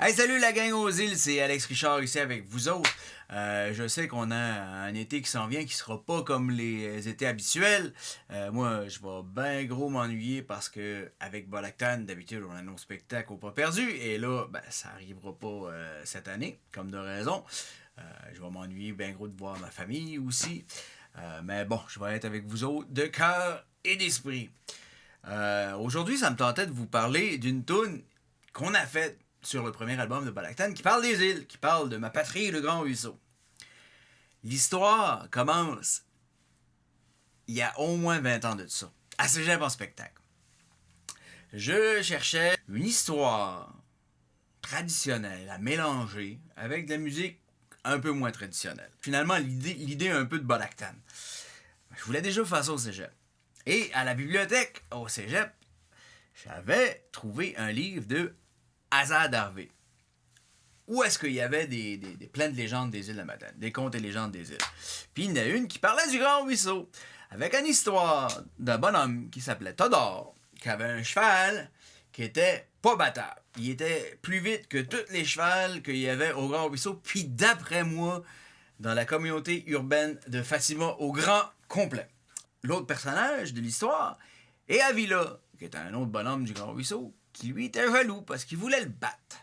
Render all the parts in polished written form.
Hey, salut la gang aux îles, c'est Alex Richard ici avec vous autres. Je sais qu'on a un été qui s'en vient qui sera pas comme les étés habituels. Moi, je vais bien gros m'ennuyer parce que avec Bolactan, d'habitude, on a nos spectacles au pas perdu. Et là, ça arrivera pas cette année, comme de raison. Je vais m'ennuyer bien gros de voir ma famille aussi. Mais bon, je vais être avec vous autres de cœur et d'esprit. Aujourd'hui, ça me tentait de vous parler d'une toune qu'on a faite sur le premier album de Bolactan, qui parle des îles, qui parle de ma patrie, le Grand Ruisseau. L'histoire commence il y a au moins 20 ans de ça, à Cégep en spectacle. Je cherchais une histoire traditionnelle à mélanger avec de la musique un peu moins traditionnelle. Finalement, l'idée un peu de Bolactan. Je voulais déjà faire ça au Cégep. Et à la bibliothèque au Cégep, j'avais trouvé un livre de Azad Harvey, où est-ce qu'il y avait plein de légendes des îles de la Madeleine, des contes et légendes des îles. Puis il y en a une qui parlait du Grand Ruisseau, avec une histoire d'un bonhomme qui s'appelait Todor, qui avait un cheval qui était pas battable. Il était plus vite que tous les chevals qu'il y avait au Grand Ruisseau, puis d'après moi, dans la communauté urbaine de Fatima au grand complet. L'autre personnage de l'histoire est Avila, qui est un autre bonhomme du Grand Ruisseau, qui lui était jaloux parce qu'il voulait le battre.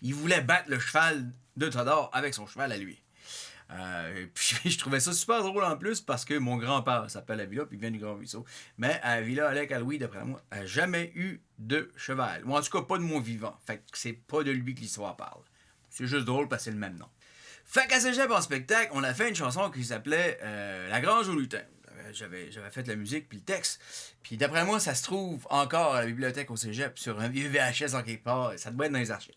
Il voulait battre le cheval de Todor avec son cheval à lui. Puis je trouvais ça super drôle en plus parce que mon grand-père s'appelle Avila puis il vient du Grand Ruisseau. Mais Avila, Alec Aloui, d'après moi, a jamais eu de cheval. Ou en tout cas pas de mon vivant. Fait que c'est pas de lui que l'histoire parle. C'est juste drôle parce que c'est le même nom. Fait qu'à Cégep en spectacle, on a fait une chanson qui s'appelait La Grange au lutin. J'avais fait la musique puis le texte. Puis d'après moi, ça se trouve encore à la bibliothèque au Cégep sur un vieux VHS en quelque part. Ça doit être dans les archives.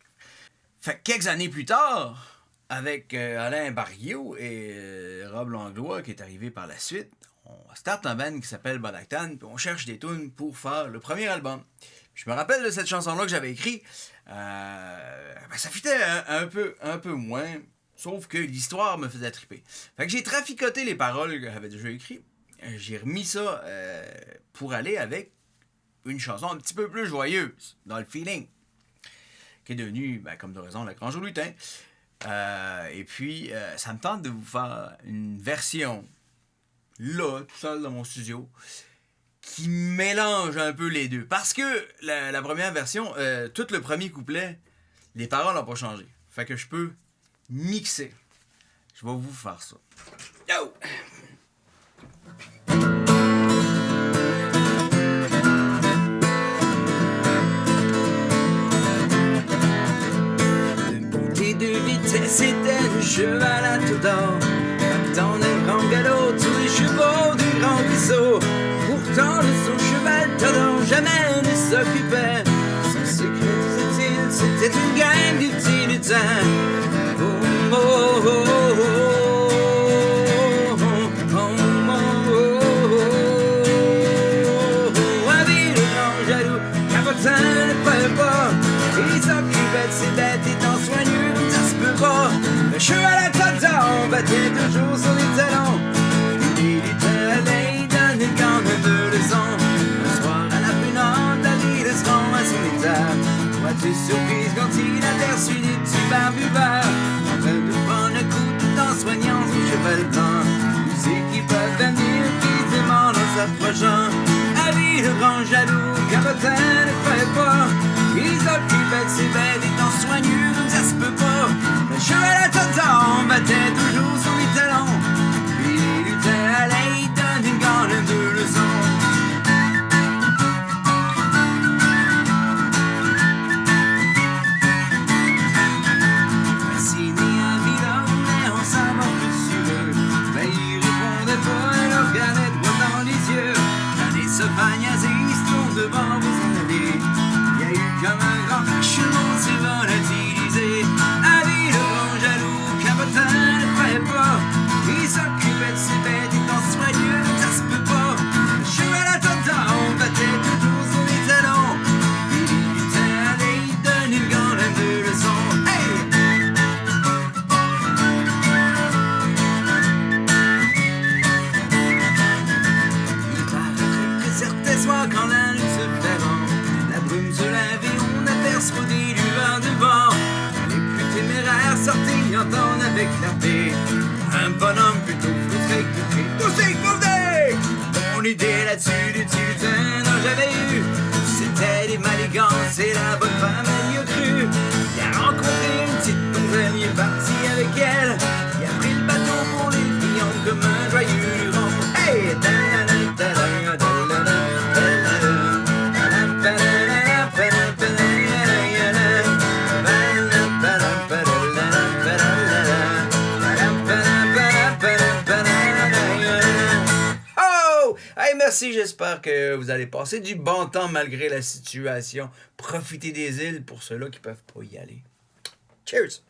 Fait que quelques années plus tard, avec Alain Barriot et Rob Langlois qui est arrivé par la suite, on starte un band qui s'appelle Bolactan puis on cherche des tunes pour faire le premier album. Puis je me rappelle de cette chanson-là que j'avais écrite. Ça fitait un peu moins, sauf que l'histoire me faisait triper. Fait que j'ai traficoté les paroles que j'avais déjà écrites. J'ai remis ça pour aller avec une chanson un petit peu plus joyeuse, dans le feeling, qui est devenue, comme de raison, La Grange au lutin. Et puis, ça me tente de vous faire une version, là, tout seul dans mon studio, qui mélange un peu les deux. Parce que la première version, tout le premier couplet, les paroles n'ont pas changé. Fait que je peux mixer. Je vais vous faire ça. Yo! C'était le cheval à tout d'or, dans un grand galop, tous les chevaux du Grand Ruisseau. Pourtant de son cheval Todor jamais ne s'occupait. Son secret, disait-il, c'était une gang d'utilitaires. Oh, oh, oh, oh, Avila le grand jaloux, capotin ne pouvait pas. Il s'occupait de ses bêtes étant soigneux comme ça se peut pas. Le cheval à Todor battait toujours sur les talons. Il était allé donner une grande de leçon. Un soir à la pénante, la ville se rend à son état. Vois-tu surprise quand il aperçut des petits barbuveurs en train de prendre un coup tout en soignant son cheval blanc. Tous ceux qui peuvent venir aisément en s'approchant. Avila le grand jaloux, capotin ne croyait pas. Il s'occupait de ses bêtes étant soigneux comme ça se peut pas. Le cheval à Todor battait toujours sur les talons. Puis il luttait à l'aide d'une grande de leçon. Fasciné Avila, mais en savoir plus sur eux. Mais il répondait pas, elle le regardait droit dans les yeux. Quand les sauvages se tournent devant vous allez. Comme un grand entendre avec clarté. Un bonhomme plutôt frustré que triste. Tout s'est fondé! Mon idée là-dessus du tilutin dont j'avais eu, c'était des manigances et la bonne femme elle y a cru. Il a rencontré une petite donzelle, il est parti avec elle. Il a pris le bateau pour les clients comme un joyeux Luron. Hey! Hey, merci, j'espère que vous allez passer du bon temps malgré la situation. Profitez des îles pour ceux-là qui peuvent pas y aller. Cheers!